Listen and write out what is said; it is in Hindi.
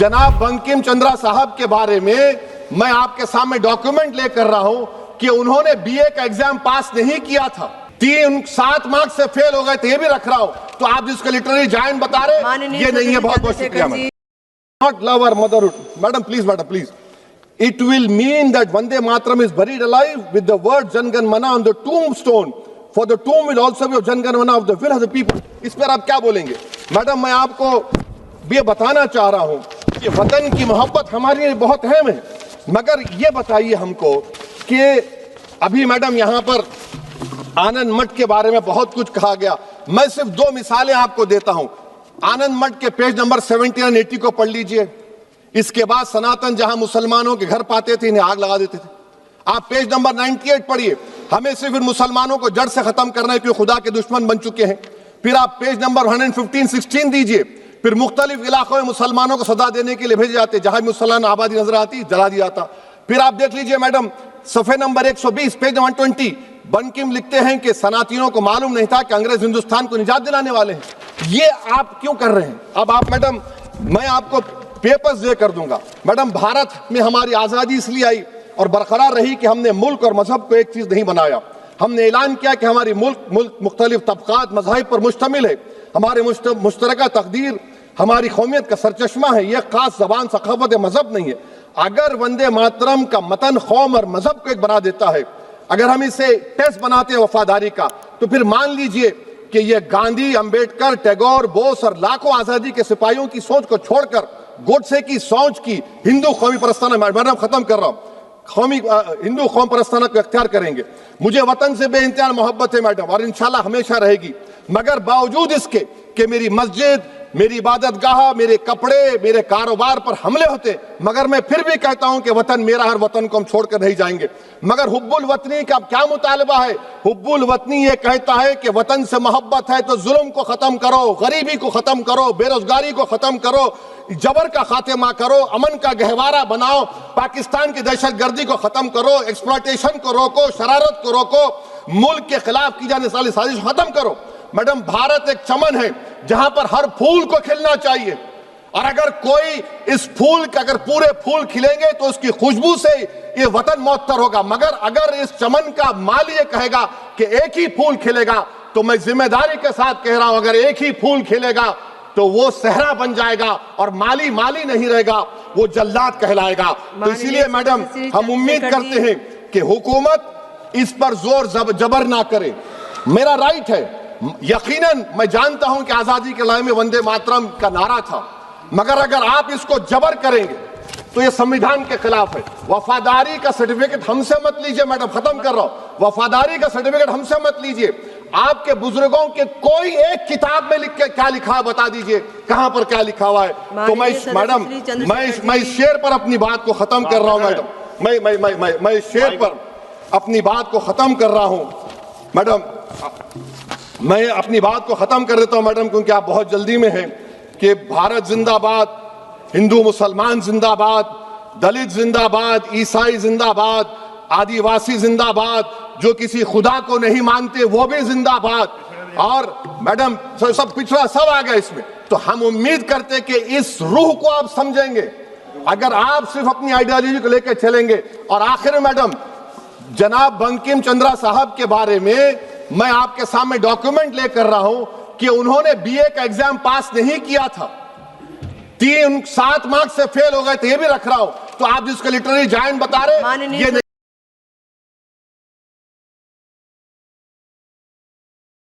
जनाब बंकिम चंद्रा साहब के बारे में मैं आपके सामने डॉक्यूमेंट लेकर रहा हूं कि उन्होंने बीए का एग्जाम पास नहीं किया था, 7 मार्क्स से फेल हो गए थे, ये भी रख रहा हूं। तो आप जिसका लिटरेरी जायंट बता रहे ये नहीं है। बहुत बहुत शुक्रिया madam. Not love our motherhood madam, please. It will mean that Vande Mataram is buried alive with the word Jan Gan Mana on the tombstone. For the tomb will also be of Jan Gan Mana of the will of the people. इस पर आप क्या बोलेंगे मैडम? मैं आपको ये बताना चाह रहा हूं कि वतन की मोहब्बत हमारे लिए बहुत अहम है, मगर ये बताइए हमको कि अभी मैडम यहां पर आनंद मठ के बारे में बहुत कुछ कहा गया। मैं सिर्फ 2 मिसालें आपको देता हूं। आनंद मठ के पेज नंबर 70 और 80 को पढ़ लीजिए। इसके बाद सनातन जहां मुसलमानों के घर पाते थे इन्हें आग लगा देते थे। आप पेज नंबर 98 पढ़िए। हमें सिर्फ इन मुसलमानों को जड़ से खत्म करना है क्योंकि खुदा के दुश्मन बन चुके हैं। फिर आप पेज नंबर 115-16 दीजिए। फिर मुख्तलिफ इलाकों में मुसलमानों को सदा देने के लिए भेजे जाते, जहां मुसलमान आबादी नजर आती जला दिया जाता। फिर आप देख लीजिए मैडम सफे नंबर 120 पेज 120, बंकिम लिखते हैं कि सनातियों को मालूम नहीं था कि अंग्रेज हिंदुस्तान को निजात दिलाने वाले हैं। ये आप क्यों कर रहे हैं? अब आप मैडम, मैं आपको पेपर्स दे कर दूंगा मैडम। भारत में हमारी आजादी इसलिए आई और बरकरार रही कि हमने मुल्क और मजहब को एक चीज नहीं बनाया। हमने ऐलान किया कि हमारी मुल्क मुख्तलिफ तबकात मज़ाहिब पर मुश्तमिल है। हमारे मुश्तरका तकदीर हमारी कौमियत का सरचश्मा है। यह खास जबान सखावत मजहब नहीं है। अगर वंदे मातरम का मतन कौम और मजहब को एक बना देता है, अगर हम इसे टेस्ट बनाते हैं वफादारी का, तो फिर मान लीजिए कि यह गांधी, अंबेडकर, टैगोर, बोस और लाखों आजादी के सिपाहियों की सोच को छोड़कर गोडसे की सोच की हिंदू कौमी परस्ताना, मैडम खत्म कर रहा हूं, हिंदू कौम परस्ताना को इख्तियार करेंगे। मुझे वतन से बेइंतहा मोहब्बत है मैडम, और इंशाल्लाह हमेशा रहेगी। मगर बावजूद इसके कि मेरी मस्जिद, मेरी इबादत गाह, मेरे कपड़े, मेरे कारोबार पर हमले होते, मगर मैं फिर भी कहता हूं कि वतन मेरा, हर वतन को हम छोड़कर नहीं जाएंगे। मगर हुब्बुल वतनी का क्या मुतालबा है? हुब्बुल वतनी ये कहता है कि वतन से मोहब्बत है तो जुल्म को खत्म करो, गरीबी को खत्म करो, बेरोजगारी को खत्म करो, जबर का खात्मा करो, अमन का गहवारा बनाओ, पाकिस्तान की दहशतगर्दी को खत्म करो, एक्सप्लॉयटेशन को रोको, शरारत को रोको, मुल्क के खिलाफ की जाने वाली साजिश खत्म करो। मैडम, भारत एक चमन है जहां पर हर फूल को खिलना चाहिए, और अगर कोई इस फूल के अगर पूरे फूल खिलेंगे तो उसकी खुशबू से ये वतन मौतर होगा। मगर अगर इस चमन का माली ये कहेगा कि एक ही फूल खिलेगा, तो मैं जिम्मेदारी के साथ कह रहा हूं, अगर एक ही फूल खिलेगा तो वो सहरा बन जाएगा और माली नहीं रहेगा, वो जल्लाद कहलाएगा। तो इसीलिए मैडम हम उम्मीद करते हैं कि हुकूमत इस पर जोर जबर ना करे। मेरा राइट है, यकीनन मैं जानता हूं कि आजादी के लड़ाई में वंदे मातरम का नारा था, मगर अगर आप इसको जबर करेंगे तो ये संविधान के खिलाफ है। वफादारी का सर्टिफिकेट हमसे मत लीजिए मैडम, खत्म कर रहा हूं। वफादारी का सर्टिफिकेट हमसे मत लीजिए। आपके बुजुर्गों के कोई एक किताब में लिख के क्या लिखा है बता दीजिए, कहां पर क्या लिखा हुआ है। तो मैं मैडम मैं इस शेर पर अपनी बात को खत्म कर रहा हूं मैडम। मैं इस शेर पर अपनी बात को खत्म कर रहा हूं मैडम। मैं अपनी बात को खत्म कर देता हूं मैडम, क्योंकि आप बहुत जल्दी में हैं। कि भारत जिंदाबाद, हिंदू मुसलमान जिंदाबाद, दलित जिंदाबाद, ईसाई जिंदाबाद, आदिवासी जिंदाबाद, जो किसी खुदा को नहीं मानते वो भी जिंदाबाद, और मैडम सब पिछड़ा सब आ गया इसमें। तो हम उम्मीद करते कि इस रूह को आप समझेंगे अगर आप सिर्फ अपनी आइडियोलॉजी को लेकर चलेंगे। और आखिर में मैडम, जनाब बंकिम चंद्रा साहब के बारे में मैं आपके सामने डॉक्यूमेंट लेकर रहा हूं कि उन्होंने बीए का एग्जाम पास नहीं किया था, 7 मार्क्स से फेल हो गए थे, ये भी रख रहा हूं। तो आप जिसका लिटरेरी जायंट बता रहे ये